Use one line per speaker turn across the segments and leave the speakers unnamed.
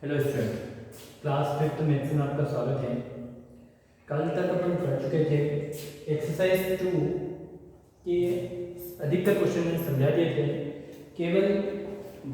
Hello student, class 5th maths में आपका स्वागत है। कल तक अपन पढ़ चुके थे एक्सरसाइज 2 के अधिकतर क्वेश्चन मैंने समझा दिए थे। केवल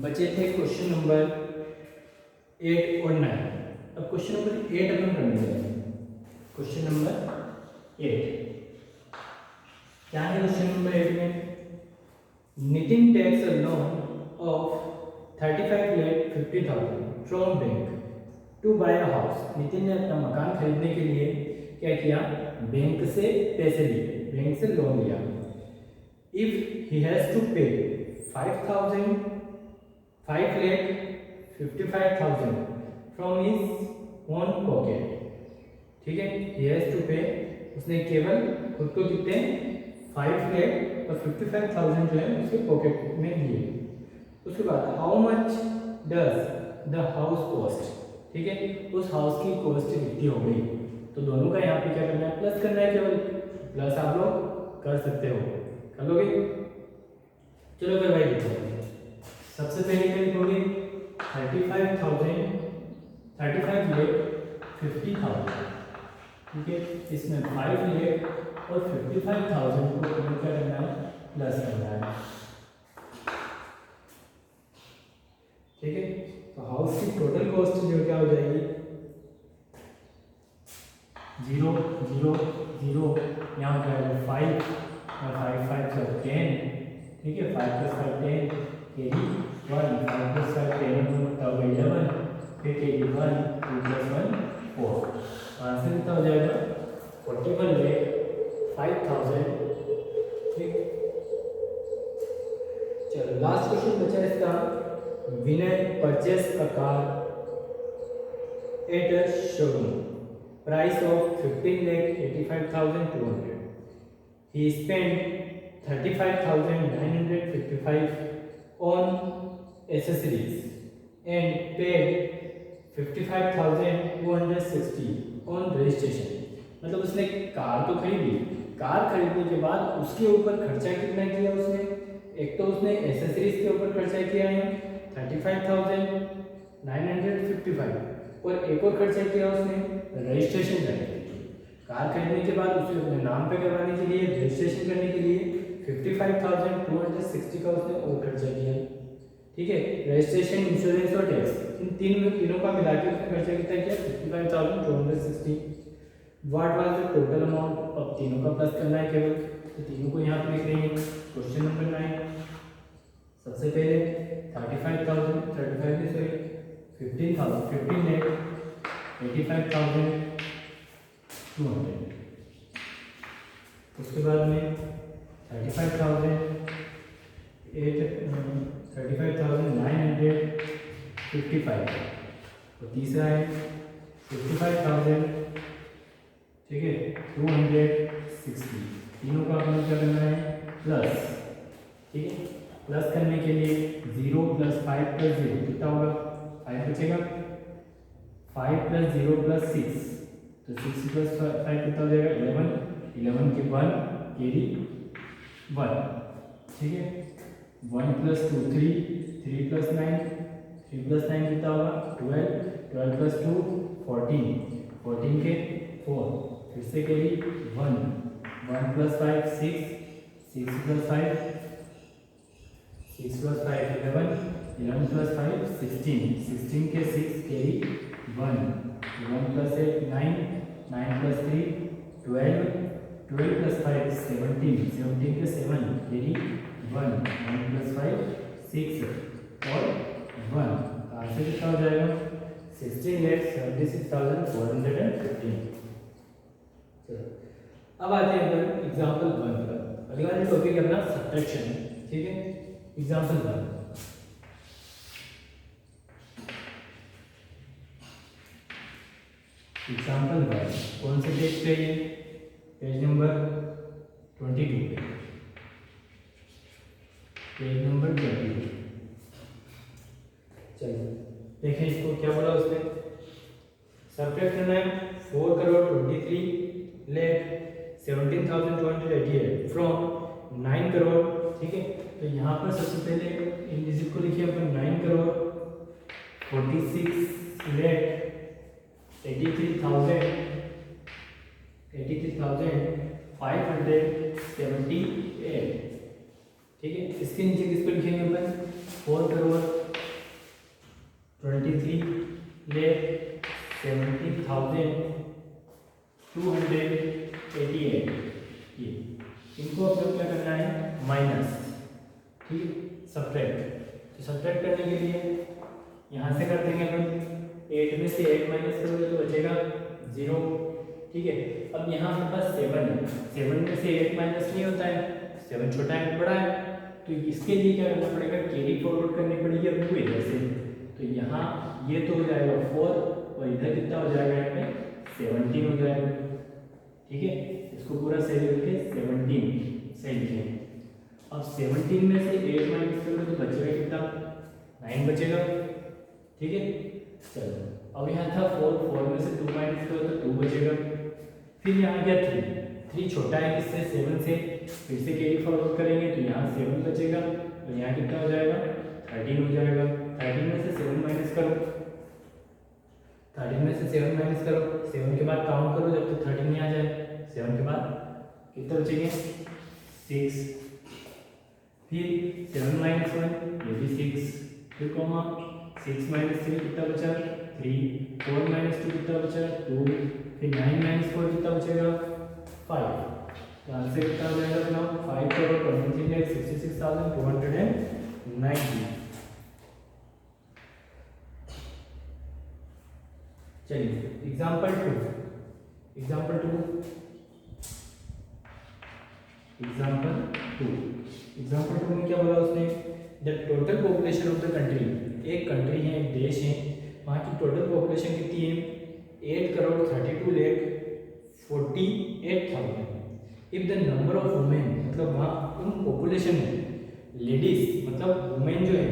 बचे थे क्वेश्चन नंबर 8 और 9। अब क्वेश्चन नंबर 8 अपन करने जा रहे हैं। क्वेश्चन नंबर 8 क्या है? क्वेश्चन नंबर 8 में Nitin takes a loan of 35,50,000 from bank to buy a house. Nitin ने अपना मकान खरीदने के लिए क्या किया? बैंक से पैसे लिए, बैंक से लोन लिया। इफ ही हैज टू पे 5,55,000 फ्रॉम हिज ओन पॉकेट, ठीक है, ही हैज टू पे, उसने केवल खुद को कितने 5,55,000 जो है उसके पॉकेट में लिए। उसके बाद how much does the house cost, ठीक है, उस हाउस की कॉस्ट कितनी हो गई। तो दोनों का यहाँ पे क्या करना है? प्लस करना है। केवल प्लस आप लोग कर सकते हो, कर लोगे? चलो फिर भाई लिखो। सबसे पहले क्या लिखोगे? 35,50,000, ठीक है। इसमें 5 लाख और 55,000 को क्या करना है? प्लस करना है, ठीक है। तो हाउस की टोटल कॉस्ट जो क्या हो जाएगी? 0 0 0, यहाँ हो जाएगा 5 और 5 5 10, ठीक है। 5 + 5 10, कैरी 1, 5 + 5 10 होगा 11, फिर कैरी 1, 2 + 1 4। आंसर कितना हो जाएगा? 41,05,000, ठीक। चलो लास्ट क्वेश्चन बचा इसका। Vinay purchase a car at a showroom, price of 15,85,200. He spent 35,955 on accessories and paid 55,260 on registration. मतलब उसने कार तो खरीदी, कार खरीदने के बाद उसके ऊपर खर्चा कितना किया उसने? एक तो उसने एसेसरीज के ऊपर खर्चा किया है 35,955, और एक और खर्चा किया उसने रजिस्ट्रेशन करने के लिए। कार खरीदने के बाद उसे अपने नाम पे करवाने के लिए, रजिस्ट्रेशन करने के लिए 55,260 का उसने और खर्चा किया, ठीक है। रजिस्ट्रेशन, इंश्योरेंस और टैक्स, इन तीनों का मिला के उसने खर्चा कितना किया? 55,260। What was the total amount? अब तीनों का प्लस करना है केवल, तो तीनों को यहाँ पे लिख देंगे। क्वेश्चन नंबर 9, सबसे पहले 35,000, 35 नहीं सॉरी 15,000, 15,85,200। उसके बाद में 35,955, तो तीसरा है 55,000, ठीक है, 260। तीनों का अपना क्या करना है? प्लस, ठीक है। प्लस करने के लिए 0 + 5 + 0 कितना होगा? 5 बचेगा। 5 + 0 + 6, तो 6 + 5 कितना हो जाएगा? 11, 11 के 1, कैरी 1, ठीक है। 1 + 2 3, 3 + 9, 3 + 9 कितना होगा? 12, 12 + 2 14, 14 के 4, फिर से कैरी 1, 1 + 5 6, 6 + 5 6 + 5 11, 11 + 5 16, 16 के 6 कैरी 1, 1 + 8 9, 9 + 3 12, 12 + 5 17, 17 के 7 कैरी 1, 1 + 5 6 और 1। आंसर कितना हो जाएगा? 16,76,415। चलो अब आते हैं अपन एग्जाम्पल 1 पर। अगला जो टॉपिक है अपना सब्ट्रैक्शन, ठीक है। एग्जाम्पल 1, एग्जाम्पल 1 कौन से पेज पे है? पेज नंबर 22 पे, पेज नंबर 22। चलिए देखें इसको क्या बोला उसने। सब्ट्रैक्ट करना है 4,23,17,288 फ्रॉम 9 करोड़, ठीक है। तो यहाँ पर सबसे पहले इन डिजिट को लिखिए अपन 9 करोड़ 46 4 करोड़ 23 लाख 17,288 ये इनको अब क्या करना है माइनस, ठीक है, सब्ट्रैक्ट। तो सब्ट्रैक्ट करने के लिए यहाँ से कर देंगे अपन, 8 में से 8 माइनस करोगे तो बचेगा 0, ठीक है। अब यहाँ हमारे पास 7 है, 7 में से 8 माइनस नहीं होता है, 7 छोटा है बड़ा है, तो इसके लिए क्या करना पड़ेगा, कैरी फॉरवर्ड करनी पड़ेगी हमको इधर से। तो यहाँ ये तो हो जाएगा 4 और इधर कितना हो जाएगा, यहाँ पे 17 हो जाएगा, ठीक है। इसको पूरा सही लिख के 17 सही लिखे। अब 17 में से 8 माइनस करोगे तो बचेगा कितना, 9 बचेगा, ठीक है। चलो अब यहाँ था 4 में से 2 माइनस करो तो 2 बचेगा। फिर यहाँ गया 3 छोटा है इससे 7 से, फिर से कैरी फॉरवर्ड करेंगे तो यहाँ 7 बचेगा और यहाँ कितना हो जाएगा 13 हो जाएगा। 13 में से 7 माइनस करो, 13 में से 7 माइनस करो, 7 के बाद काउंट करो जब तक 13 नहीं आ जाए। 7 के बाद कितना बचेंगे 6, फिर 7 माइनस 1 ये भी 6, फिर कॉमा 6 माइनस 3 कितना बचा 3, 4 माइनस 2 कितना बचा 2, फिर 9 माइनस 4 कितना बचेगा 5। तो आंसर कितना हो जाएगा अपना 5,23,66,290। चलिए एग्जाम्पल टू में क्या बोला उसने, the total population of the country, एक कंट्री है एक देश है, वहाँ की टोटल पॉपुलेशन कितनी है 8,32,48,000। If the number of women, मतलब वहाँ उन पॉपुलेशन में लेडीज मतलब वुमेन जो है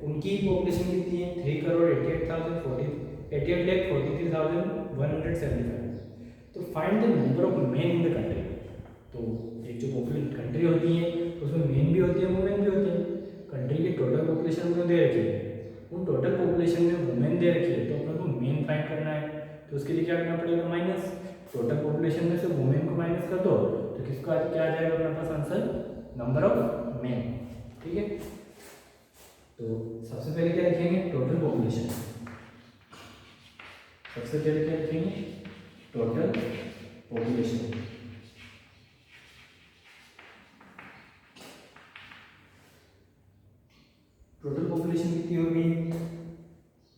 उनकी पॉपुलेशन कितनी है 3,88,43,175। तो find the number of main in the country. तो एक जो पॉपुलेशन कंट्री होती है उसमें मेन भी होती है वुमेन भी होती है। कंट्री की टोटल पॉपुलेशन उन्होंने दे रखी है, उन टोटल पॉपुलेशन में वुमेन दे रखी है, तो अपने को मेन फाइंड करना है। तो उसके लिए क्या करना पड़ेगा माइनस, टोटल पॉपुलेशन में से वुमेन को माइनस कर दो तो किसका क्या आ जाएगा अपने पास आंसर नंबर ऑफ मेन, ठीक है। तो सबसे पहले क्या लिखेंगे टोटल पॉपुलेशन, सबसे पहले क्या लिखेंगे टोटल पॉपुलेशन। टोटल पॉपुलेशन कितनी होगी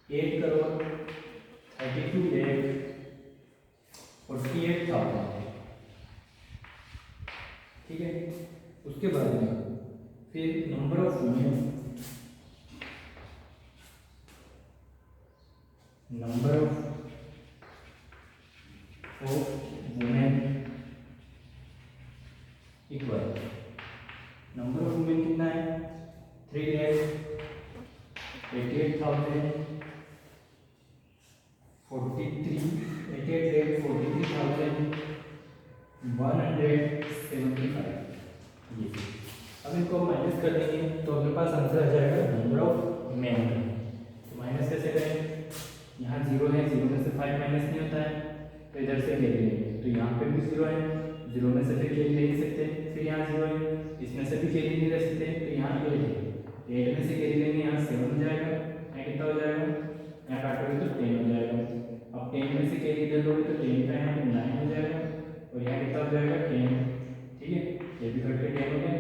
8,32,48,000, ठीक है। उसके बाद में फिर number of women, number of women equal, number of women कितना है 3,88,43,175। ये अब इनको माइनस कर देंगे तो अपने पास आंसर आ जाएगा नंबर ऑफ मेन। तो माइनस कैसे करें, यहाँ 0 है, 0 में से 5 माइनस नहीं होता है तो इधर से ले लेंगे, तो यहाँ पे भी 0 है, 0 में से फिर कैरी ले नहीं सकते, फिर यहाँ 0 है, इसमें से भी कैरी नहीं ले सकते, तो यहाँ 8 है, 8 में से कैरी लेंगे यहाँ 7 हो जाएगा, यहाँ कितना हो जाएगा, यहाँ काटोगे तो 10 हो जाएगा। अब 10 में से कैरी इधर लोगे तो 10 का यहाँ पे 9 हो जाएगा और यहाँ कितना हो जाएगा 10, ठीक है। ये भी घट के 10 हो गया,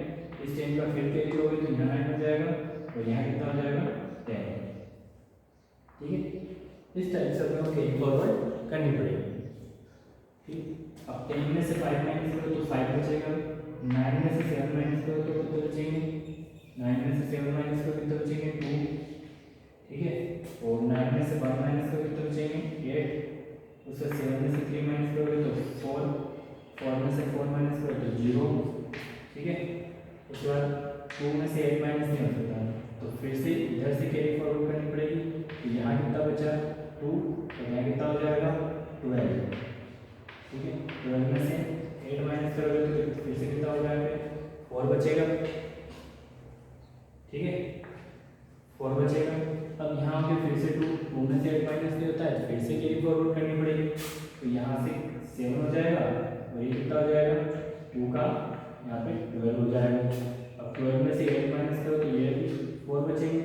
इस 10 का फिर कैरी लोगे तो यहाँ 9 हो जाएगा और यहाँ कितना हो जाएगा 10, ठीक है। इस टाइप से अपने को कैरी फॉरवर्ड करनी पड़ेगी, ठीक। अब 10 में से 5 माइनस करो तो 5 बचेगा, 9 में से 7 माइनस करो तो कितने बचेंगे, 9 में से 7 माइनस करो कितने बचेंगे 2, ठीक है। और 9 में से 1 माइनस करो कितने बचेंगे 8, उससे 7 में से 3 माइनस करोगे तो 4, 4 में से 4 माइनस करो तो 0, ठीक है। उसके बाद 2 में से 8 माइनस नहीं हो सकता तो फिर से इधर से कैरी फॉरवर्ड करनी पड़ेगी, तो यहाँ कितना बचा 2 और यहाँ कितना हो जाएगा 12, ठीक है। 12 में से 8 माइनस करोगे तो फिर से कितना हो जाएगा 4 बचेगा, ठीक है, 4 बचेगा। अब यहाँ पे फिर से 2 में से 8 माइनस नहीं होता है तो फिर से कैरी फॉरवर्ड करनी पड़ेगी, तो यहाँ से 7 हो जाएगा और ये कितना हो जाएगा 2 का यहाँ पे 12 हो जाएगा। अब 12 में से 8 माइनस करो तो ये 4 बचेंगे,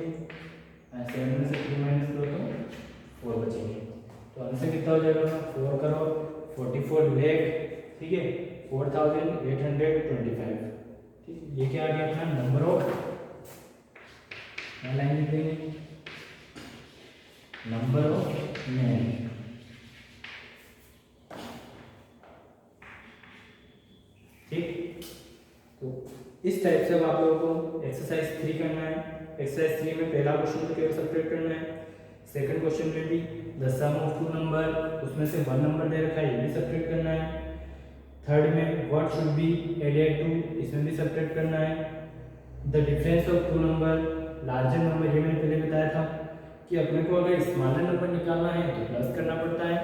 ठीक है, 4825। ठीक, ये क्या आ गया अपना नंबर ऑफ, लाइन लिखते हैं नंबर ऑफ मैन। ठीक, तो इस टाइप से अब आप लोगों को एक्सरसाइज 3 करना है। एक्सरसाइज 3 में पहला क्वेश्चन तो केवल सब्ट्रैक्ट करना है, सेकंड क्वेश्चन में भी the sum of two number, उसमें से वन नंबर दे रखा है, ये भी सब्ट्रैक्ट करना है। थर्ड में what should be added to, इसमें भी सब्ट्रैक्ट करना है। The difference of two number, larger number, ये मैंने पहले बताया था कि अपने को अगर स्मॉलर नंबर निकालना है तो प्लस करना पड़ता है।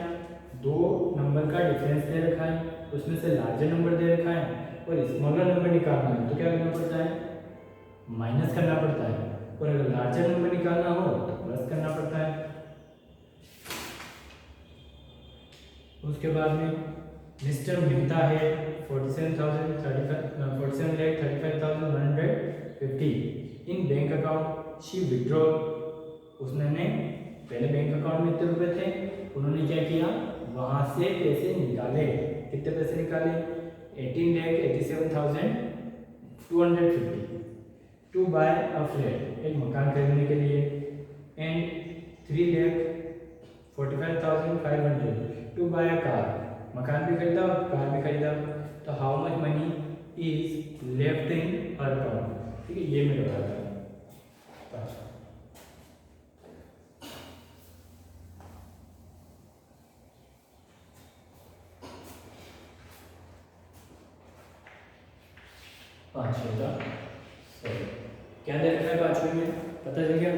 दो नंबर का डिफरेंस दे रखा है, उसमें से लार्जर नंबर दे रखा है और स्मॉलर नंबर निकालना है तो क्या करना पड़ता है, माइनस करना पड़ता है। और अगर लार्जर नंबर निकालना हो तो प्लस करना पड़ता है। उसके बाद में मिस्टर मिलता है 47,35,150 इन बैंक अकाउंट, शी विड्रॉ, उसने पहले बैंक अकाउंट में इतने रुपए थे, उन्होंने क्या किया, वहां से पैसे निकाले। कितने पैसे निकाले, 18,87,250 टू बाय अ फ्लैट, एक मकान खरीदने के लिए, and 3,45,500 to buy a car, मकान भी खरीदा और कार भी खरीदा। तो how much money is left in her account. ठीक है, ये मैं बताता हूँ। पांचवें का सॉरी क्या दे रखा है पांचवें में, पता चल गया।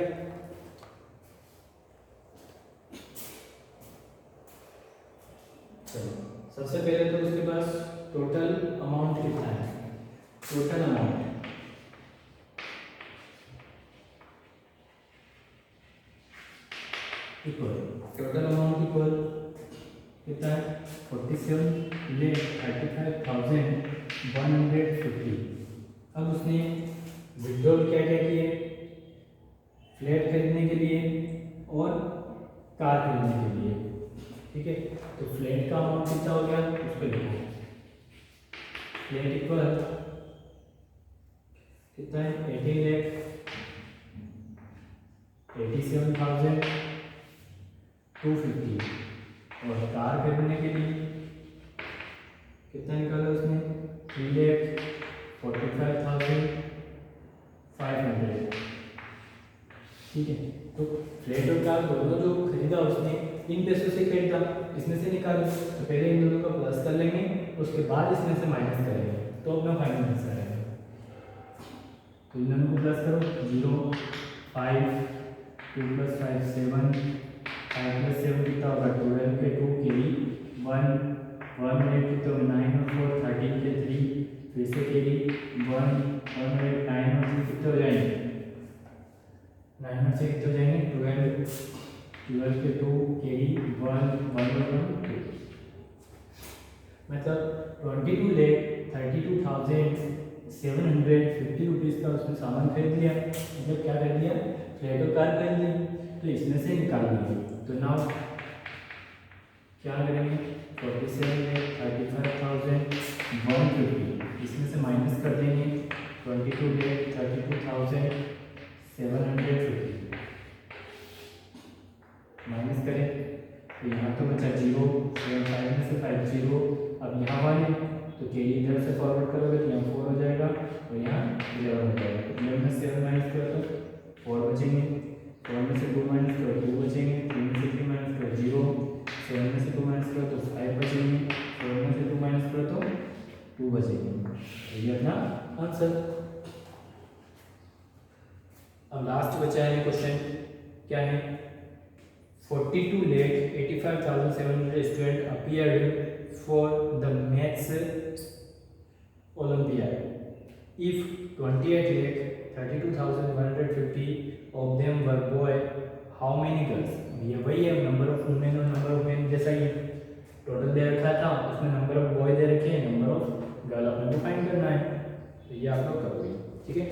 चलो सबसे पहले तो उसके पास टोटल अमाउंट कितना है, total amount equal, total amount equal कितना है, 47,35,150। अब उसने विड्रॉल क्या क्या किए, फ्लैट खरीदने के लिए और कार खरीदने के लिए। ठीक है, तो फ्लैट का अमाउंट कितना हो गया उसको लिखो, फ्लैट इक्वल कितना है, 18,87,250। और कार खरीदने के लिए कितना निकाला उसने, 3,45,500। ठीक है, तो फ्लैट और कार दोनों जो खरीदा उसने इन पैसों से खरीदा, इसमें से निकालो, तो पहले इन दोनों का प्लस कर लेंगे, उसके बाद इसमें से माइनस करेंगे तो अपना फाइनल आंसर आएगा। तो इन दोनों को प्लस करो, 0 5 2 + 5 7 5 + 7 कितना होगा, 12 के 2 कैरी 1 1 8 कितना 9 और 4 13 के 3 फिर से कैरी 1 1 8 9 और 3 कितने हो जाएंगे, 9 में से कितने हो जाएंगे, 12 के 2 कैरी 1 1 और 1 2। मतलब 22,32,750 रुपीज़ का उसने सामान खरीद लिया, मतलब क्या कर दिया, फ्लैट और कार खरीद ली। तो इसमें से निकाल लीजिए, तो नाउ क्या करेंगे, 47,35,150 इसमें से माइनस कर देंगे 22,32,750 माइनस करें तो यहाँ तो बचा 0 7 5 में से 5 0। अब यहाँ 1 है तो कैरी इधर से फॉरवर्ड करोगे तो यहाँ 4 हो जाएगा और यहाँ 11 हो जाएगा। 11 में 7 माइनस करो तो 4 बचेंगे, 4 में से 2 माइनस करो 2 बचेंगे, 3 में से 3 माइनस करो 0, 7 में से 2 माइनस करो तो 5 बचेंगे, 4 में से 2 माइनस करो तो 2 बचेंगे। तो ये अपना आंसर। अब लास्ट बचा है क्वेश्चन, क्या है, 42,85,700 students appeared for the maths Olympiad. If 28,32,150 of them were boy, how many girls? ये वही है, नंबर ऑफ वुमेन और नंबर ऑफ मेन जैसा ही टोटल दे रखा था, उसमें नंबर ऑफ बॉय दे रखे हैं, नंबर ऑफ गर्ल अपने को फाइंड करना है। तो ये आप लोग करोगे, ठीक है।